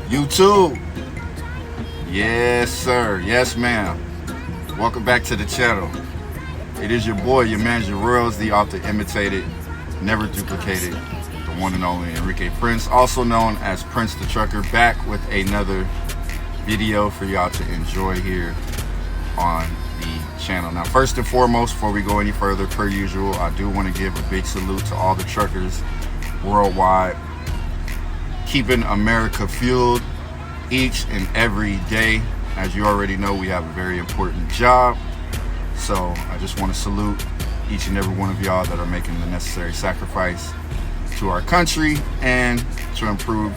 YouTube. Yes, sir. Yes, ma'am. Welcome back to the channel. It is your boy, your man, your royals, the often imitated, never duplicated, the one and only Enrique Prince, also known as Prince the Trucker, back with another video for y'all to enjoy here on the channel. Now, first and foremost, before we go any further, per usual, I do want to give a big salute to all the truckers worldwide, keeping America fueled each and every day. As you already know, we have a very important job, so I just want to salute each and every one of y'all that are making the necessary sacrifice to our country and to improve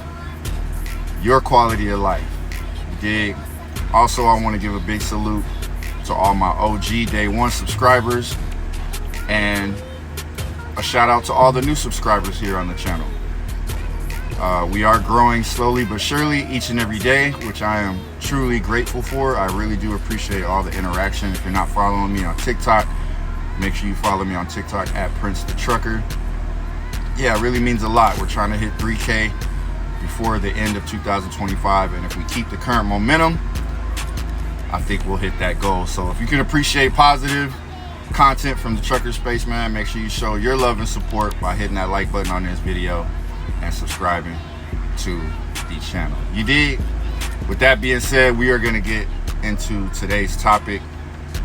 your quality of life. You dig? Also, I want to give a big salute to all my OG Day One subscribers, and a shout out to all the new subscribers here on the channel. We are growing slowly but surely each and every day, which I am truly grateful for. I really do appreciate all the interaction. If you're not following me on TikTok, make sure you follow me on TikTok at Prince the Trucker. Yeah, it really means a lot. We're trying to hit 3K before the end of 2025, and if we keep the current momentum, I think we'll hit that goal. So if you can appreciate positive content from the trucker space, man, make sure you show your love and support by hitting that like button on this video and subscribing to the channel. You dig? With that being said, we are going to get into today's topic,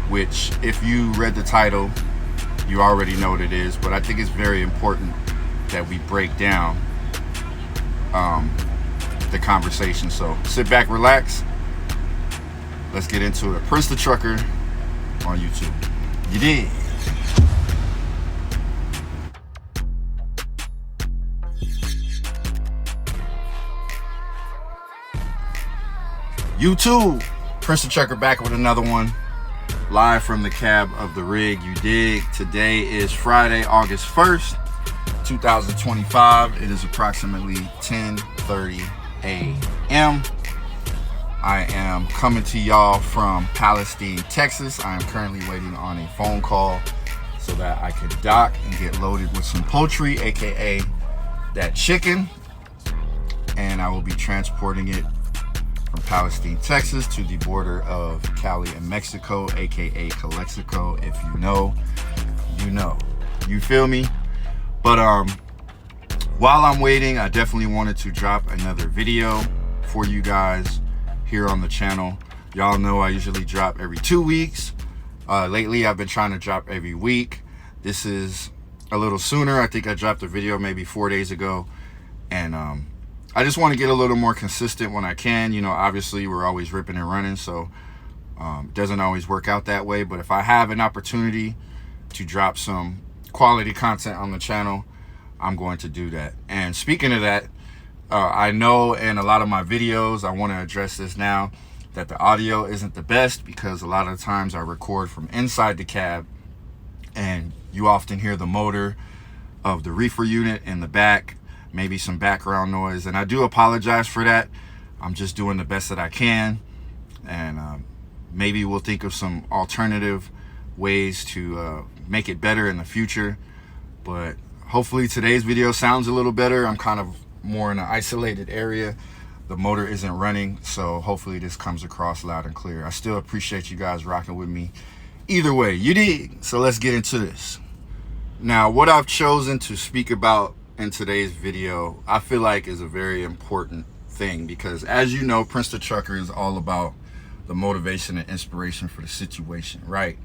which, if you read the title, you already know what it is, but I think it's very important that we break down the conversation. So sit back, relax, let's get into it. Prince the Trucker on YouTube. You dig? YouTube, Prince the Trucker back with another one, live from the cab of the rig. You dig? Today is Friday, August 1st, 2025. It is approximately 10:30 a.m. I am coming to y'all from Palestine, Texas. I am currently waiting on a phone call so that I can dock and get loaded with some poultry, aka that chicken, and I will be transporting it from Palestine, Texas to the border of Cali and Mexico, aka Calexico. If you know, you know. You feel me? But while I'm waiting, I definitely wanted to drop another video for you guys here on the channel. Y'all know I usually drop every 2 weeks. Lately, I've been trying to drop every week. This is a little sooner. I think I dropped a video maybe 4 days ago, and I just want to get a little more consistent when I can. You know, obviously we're always ripping and running, so it doesn't always work out that way. But if I have an opportunity to drop some quality content on the channel, I'm going to do that. And speaking of that, I know in a lot of my videos, I want to address this now, that the audio isn't the best because a lot of times I record from inside the cab, and you often hear the motor of the reefer unit in the back, maybe some background noise, and I do apologize for that. I'm just doing the best that I can, and maybe we'll think of some alternative ways to make it better in the future. But hopefully today's video sounds a little better. I'm kind of more in an isolated area. The motor isn't running, so hopefully this comes across loud and clear. I still appreciate you guys rocking with me either way. You dig? So let's get into this. Now, what I've chosen to speak about in today's video, I feel like is a very important thing, because as you know, Prince the Trucker is all about the motivation and inspiration for the situation, right?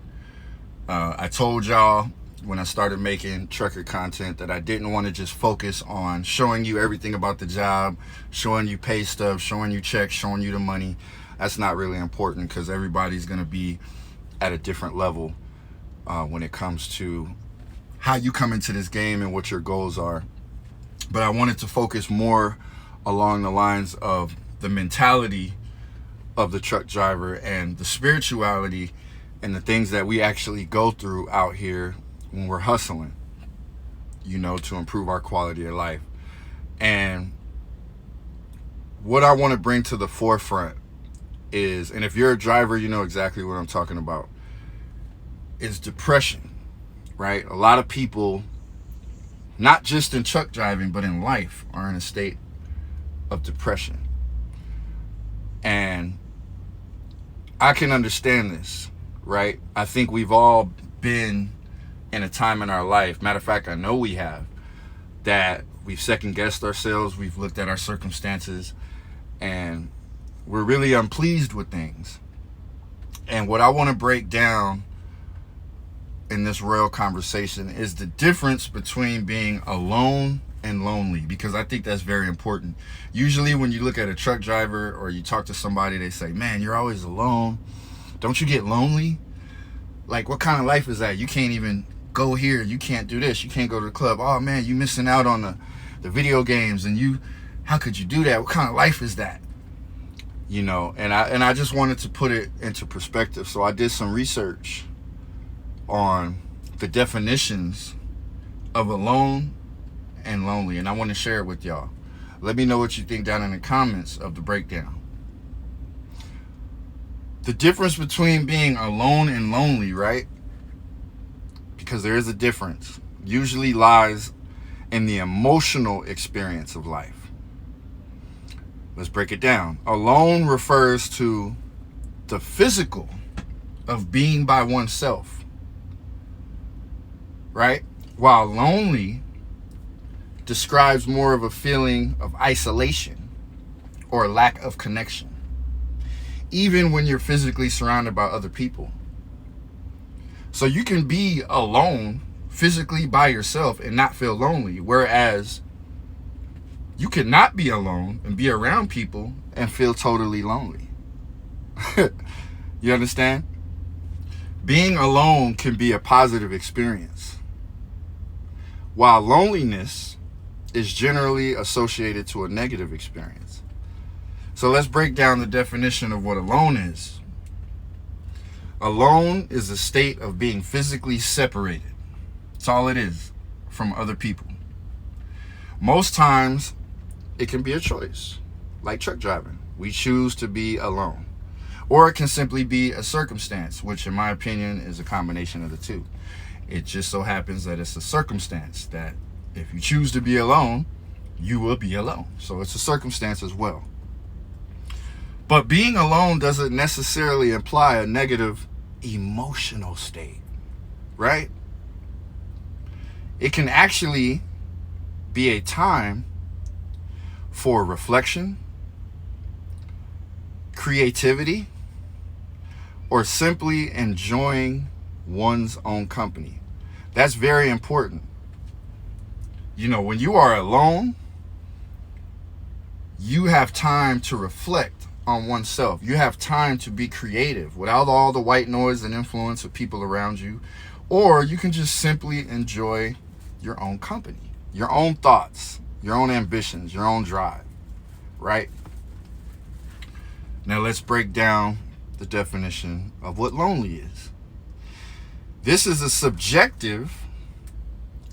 I told y'all when I started making trucker content that I didn't want to just focus on showing you everything about the job, showing you pay stubs, showing you checks, showing you the money. That's not really important, because everybody's going to be at a different level when it comes to how you come into this game and what your goals are. But I wanted to focus more along the lines of the mentality of the truck driver and the spirituality and the things that we actually go through out here when we're hustling, you know, to improve our quality of life. And what I want to bring to the forefront is, and if you're a driver, you know exactly what I'm talking about, is depression, right? A lot of people, not just in truck driving, but in life, are in a state of depression. And I can understand this, right? I think we've all been in a time in our life, matter of fact, I know we have, that we've second guessed ourselves, we've looked at our circumstances, and we're really unpleased with things. And what I want to break down in this royal conversation is the difference between being alone and lonely, because I think that's very important. Usually when you look at a truck driver or you talk to somebody, they say, man, you're always alone. Don't you get lonely? Like, what kind of life is that? You can't even go here. You can't do this. You can't go to the club. Oh man, you missing out on the video games, and how could you do that? What kind of life is that? You know, and I just wanted to put it into perspective. So I did some research on the definitions of alone and lonely, and I want to share it with y'all. Let me know what you think down in the comments of the breakdown. The difference between being alone and lonely, right? Because there is a difference, usually lies in the emotional experience of life. Let's break it down. Alone refers to the physical of being by oneself, right? While lonely describes more of a feeling of isolation or lack of connection, even when you're physically surrounded by other people. So you can be alone, physically by yourself, and not feel lonely, whereas you cannot be alone and be around people and feel totally lonely. You understand? Being alone can be a positive experience, while loneliness is generally associated to a negative experience. So let's break down the definition of what alone is. Alone is a state of being physically separated. That's all it is, from other people. Most times, it can be a choice, like truck driving. We choose to be alone. Or it can simply be a circumstance, which in my opinion is a combination of the two. It just so happens that it's a circumstance that if you choose to be alone, you will be alone. So it's a circumstance as well. But being alone doesn't necessarily imply a negative emotional state, right? It can actually be a time for reflection, creativity, or simply enjoying one's own company. That's very important. You know, when you are alone, you have time to reflect on oneself. You have time to be creative without all the white noise and influence of people around you. Or you can just simply enjoy your own company, your own thoughts, your own ambitions, your own drive, right? Now let's break down the definition of what lonely is. This is a subjective,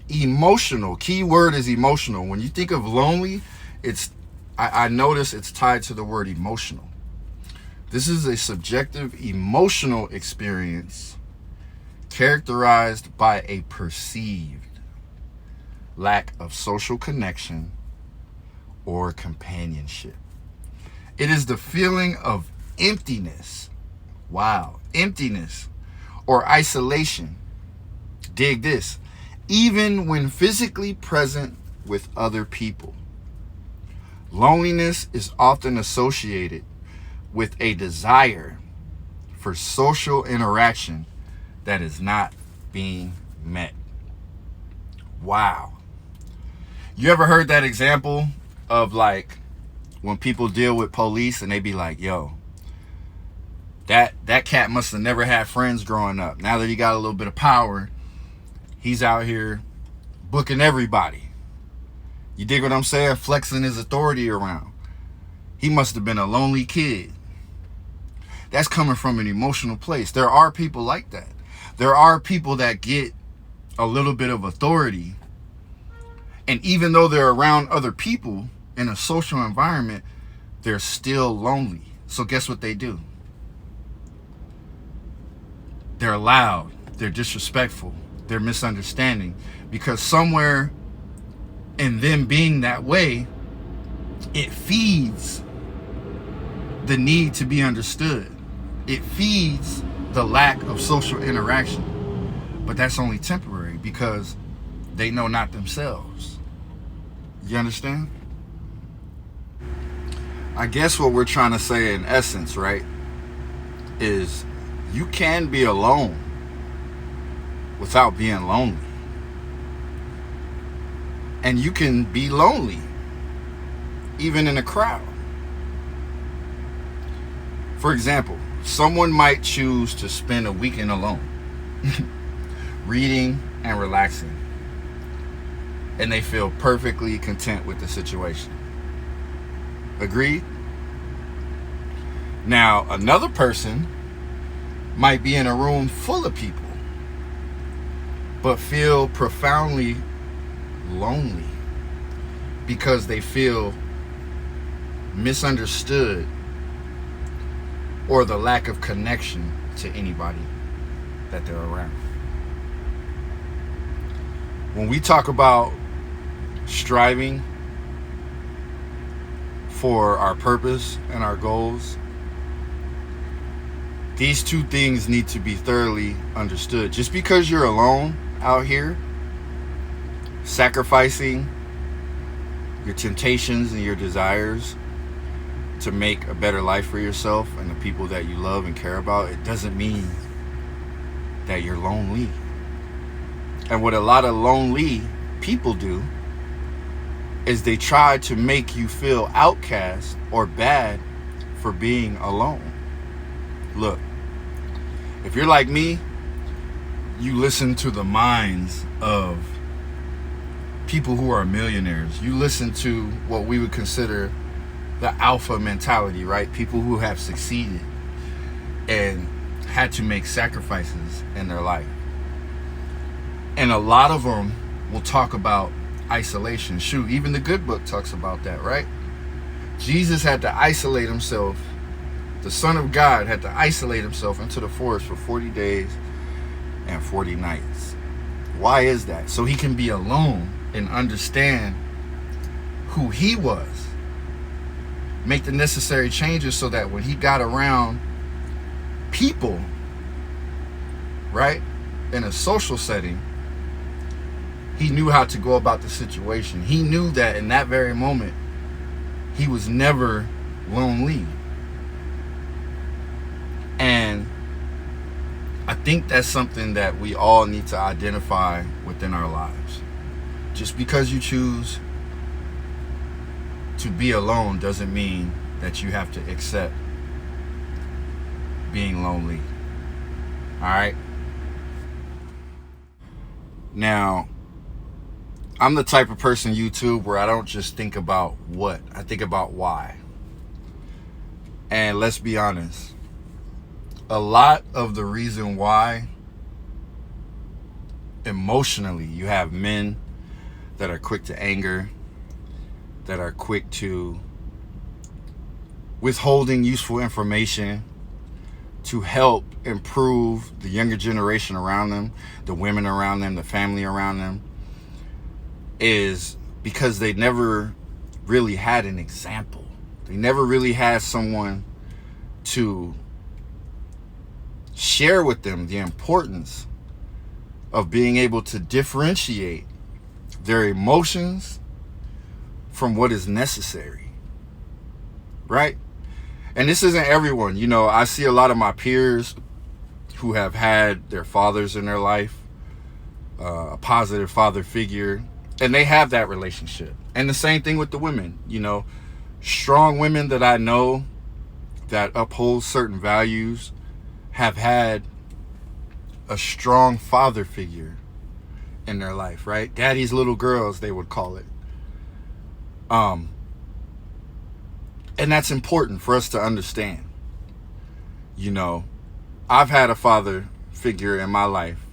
emotional, key word is emotional. When you think of lonely, I notice it's tied to the word emotional. This is a subjective, emotional experience characterized by a perceived lack of social connection or companionship. It is the feeling of emptiness. Wow, emptiness or isolation. Dig this. Even when physically present with other people. Loneliness is often associated with a desire for social interaction that is not being met. Wow. You ever heard that example of like when people deal with police and they be like, yo, that cat must have never had friends growing up. Now that he got a little bit of power, he's out here booking everybody. You dig what I'm saying? Flexing his authority around. He must have been a lonely kid. That's coming from an emotional place. There are people like that. There are people that get a little bit of authority, and even though they're around other people in a social environment, they're still lonely. So guess what they do? They're loud. They're disrespectful. They're misunderstanding, because somewhere in them being that way, it feeds the need to be understood. It feeds the lack of social interaction. But that's only temporary because they know not themselves. You understand? I guess what we're trying to say in essence, right, is you can be alone without being lonely. And you can be lonely even in a crowd. For example, someone might choose to spend a weekend alone, reading and relaxing, and they feel perfectly content with the situation. Agreed? Now, another person might be in a room full of people, but feel profoundly lonely because they feel misunderstood or the lack of connection to anybody that they're around. When we talk about striving for our purpose and our goals, these two things need to be thoroughly understood. Just because you're alone out here, sacrificing your temptations and your desires to make a better life for yourself and the people that you love and care about, it doesn't mean that you're lonely. And what a lot of lonely people do is they try to make you feel outcast or bad for being alone. Look, if you're like me, you listen to the minds of people who are millionaires. You listen to what we would consider the alpha mentality, right? People who have succeeded and had to make sacrifices in their life. And a lot of them will talk about isolation. Shoot, even the good book talks about that, right? Jesus had to isolate himself. The Son of God had to isolate himself into the forest for 40 days and 40 nights. Why is that? So he can be alone and understand who he was. Make the necessary changes so that when he got around people, right, in a social setting, he knew how to go about the situation. He knew that in that very moment, he was never lonely. And I think that's something that we all need to identify within our lives. Just because you choose to be alone doesn't mean that you have to accept being lonely. All right? Now, I'm the type of person, YouTube, where I don't just think about what, I think about why. And let's be honest, a lot of the reason why emotionally you have men that are quick to anger, that are quick to withholding useful information to help improve the younger generation around them, the women around them, the family around them, is because they never really had an example. They never really had someone to share with them the importance of being able to differentiate their emotions from what is necessary, right? And this isn't everyone. You know, I see a lot of my peers who have had their fathers in their life, a positive father figure, and they have that relationship. And the same thing with the women. You know, strong women that I know that uphold certain values have had a strong father figure in their life, right? Daddy's little girls, they would call it. And that's important for us to understand. You know, I've had a father figure in my life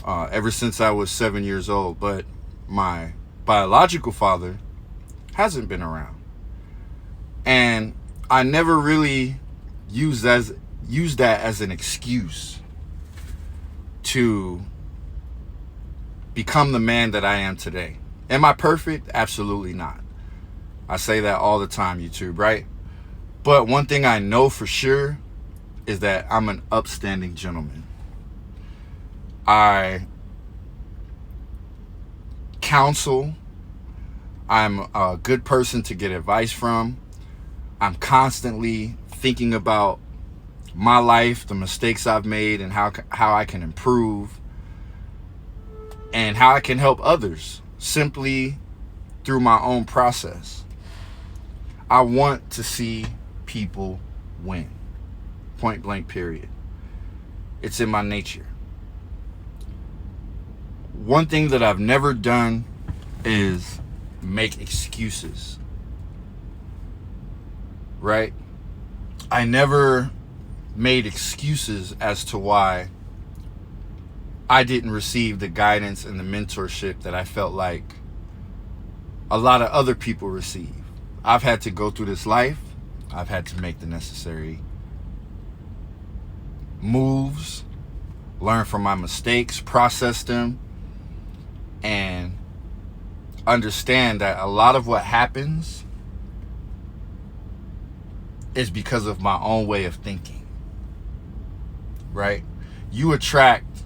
ever since I was 7 years old, but my biological father hasn't been around. And I never really used that as an excuse to become the man that I am today. Am I perfect? Absolutely not. I say that all the time, YouTube, right? But one thing I know for sure is that I'm an upstanding gentleman. I counsel. I'm a good person to get advice from. I'm constantly thinking about my life, the mistakes I've made, and how I can improve, and how I can help others simply through my own process. I want to see people win. Point blank, period. It's in my nature. One thing that I've never done is make excuses. Right? I never made excuses as to why I didn't receive the guidance and the mentorship that I felt like a lot of other people receive. I've had to go through this life. I've had to make the necessary moves, learn from my mistakes, process them, and understand that a lot of what happens is because of my own way of thinking. Right? You attract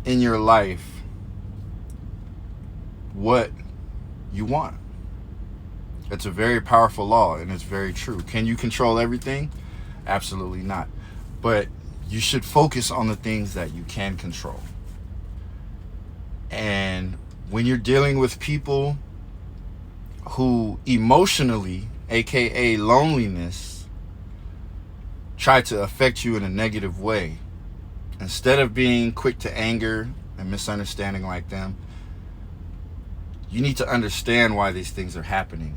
in your life what you want. It's a very powerful law, and it's very true. Can you control everything? Absolutely not. But you should focus on the things that you can control. And when you're dealing with people who emotionally, aka loneliness, try to affect you in a negative way, instead of being quick to anger and misunderstanding like them, you need to understand why these things are happening.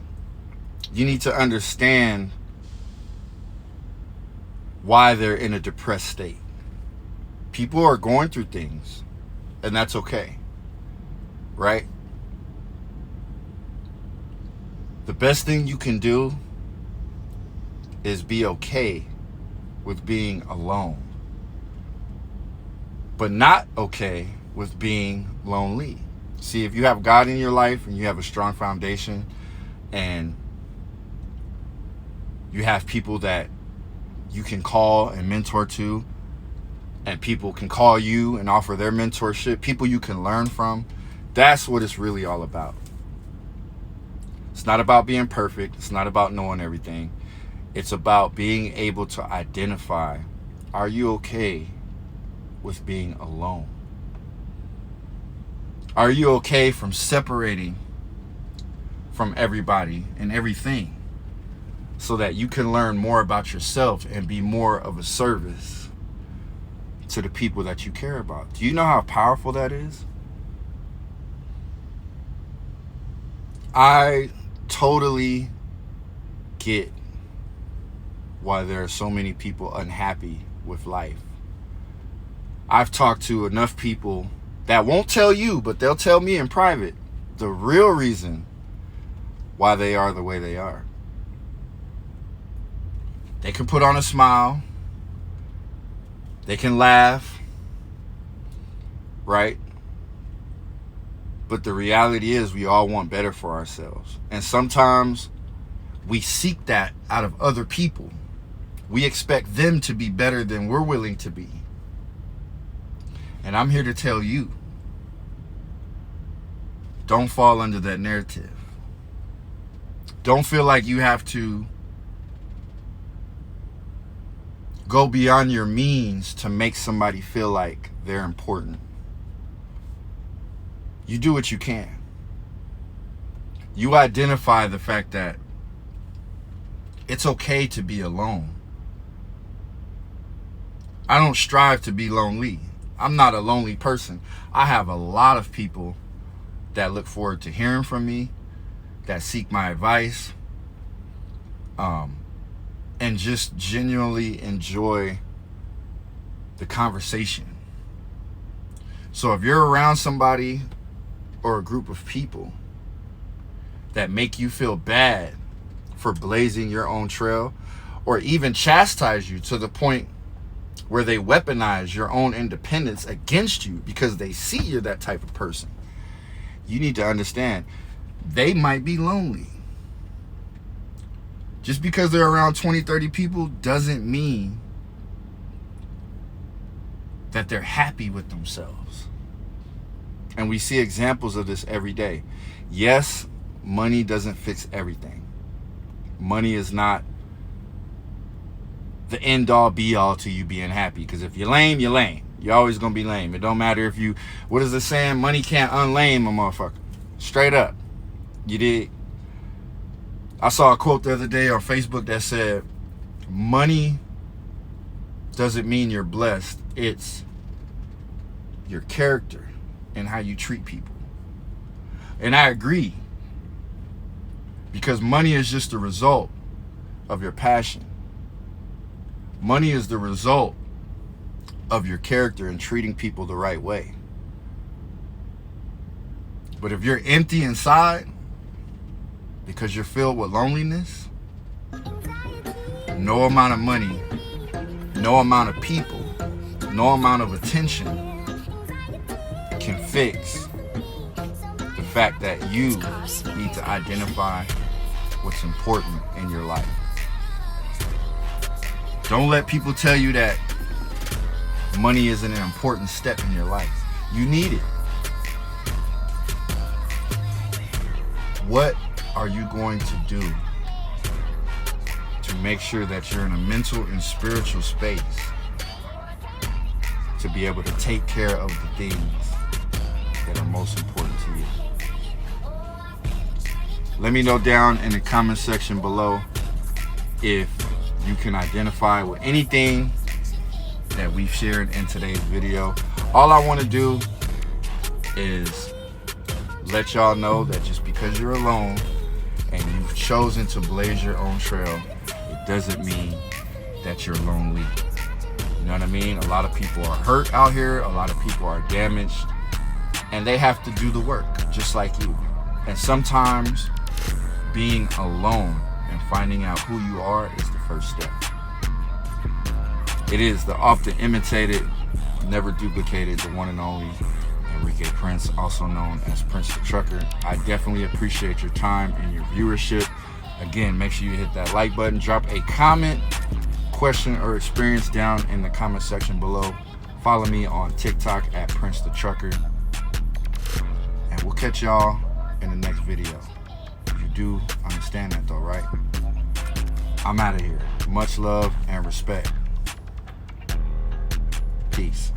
You need to understand why they're in a depressed state. People are going through things, and that's okay. Right? The best thing you can do is be okay with being alone, but not okay with being lonely. See, if you have God in your life and you have a strong foundation and you have people that you can call and mentor to, and people can call you and offer their mentorship, people you can learn from, that's what it's really all about. It's not about being perfect. It's not about knowing everything. It's about being able to identify, are you okay with being alone? Are you okay from separating from everybody and everything so that you can learn more about yourself and be more of a service to the people that you care about? Do you know how powerful that is? I totally get why there are so many people unhappy with life. I've talked to enough people that won't tell you, but they'll tell me in private the real reason why they are the way they are. They can put on a smile. They can laugh. Right? But the reality is we all want better for ourselves. And sometimes we seek that out of other people. We expect them to be better than we're willing to be. And I'm here to tell you, don't fall under that narrative. Don't feel like you have to go beyond your means to make somebody feel like they're important. You do what you can. You identify the fact that it's okay to be alone. I don't strive to be lonely. I'm not a lonely person. I have a lot of people that look forward to hearing from me, that seek my advice, and just genuinely enjoy the conversation. So if you're around somebody or a group of people that make you feel bad for blazing your own trail, or even chastise you to the point where they weaponize your own independence against you because they see you're that type of person, you need to understand they might be lonely. Just because they're around 20, 30 people doesn't mean that they're happy with themselves. And we see examples of this every day. Yes, money doesn't fix everything. Money is not the end all be all to you being happy. Because if you're lame, you're lame. You're always going to be lame. It don't matter if you, what is the saying? Money can't unlame a motherfucker. Straight up. You dig? I saw a quote the other day on Facebook that said, money doesn't mean you're blessed. It's your character and how you treat people. And I agree. Because money is just a result of your passion. Money is the result of your character and treating people the right way. But if you're empty inside because you're filled with loneliness, no amount of money, no amount of people, no amount of attention can fix the fact that you need to identify what's important in your life. Don't let people tell you that money isn't an important step in your life. You need it. What are you going to do to make sure that you're in a mental and spiritual space to be able to take care of the things that are most important to you? Let me know down in the comment section below if you can identify with anything that we've shared in today's video. All I want to do is let y'all know that just because you're alone and you've chosen to blaze your own trail, it doesn't mean that you're lonely. You know what I mean? A lot of people are hurt out here. A lot of people are damaged. And they have to do the work, just like you. And sometimes being alone and finding out who you are is the first step. It is the often imitated, never duplicated, the one and only Enrique Prince, also known as Prince the Trucker. I definitely appreciate your time and your viewership. Again, make sure you hit that like button, drop a comment, question, or experience down in the comment section below. Follow me on TikTok at Prince the Trucker. And we'll catch y'all in the next video. You do understand that though, right? I'm out of here. Much love and respect. Peace.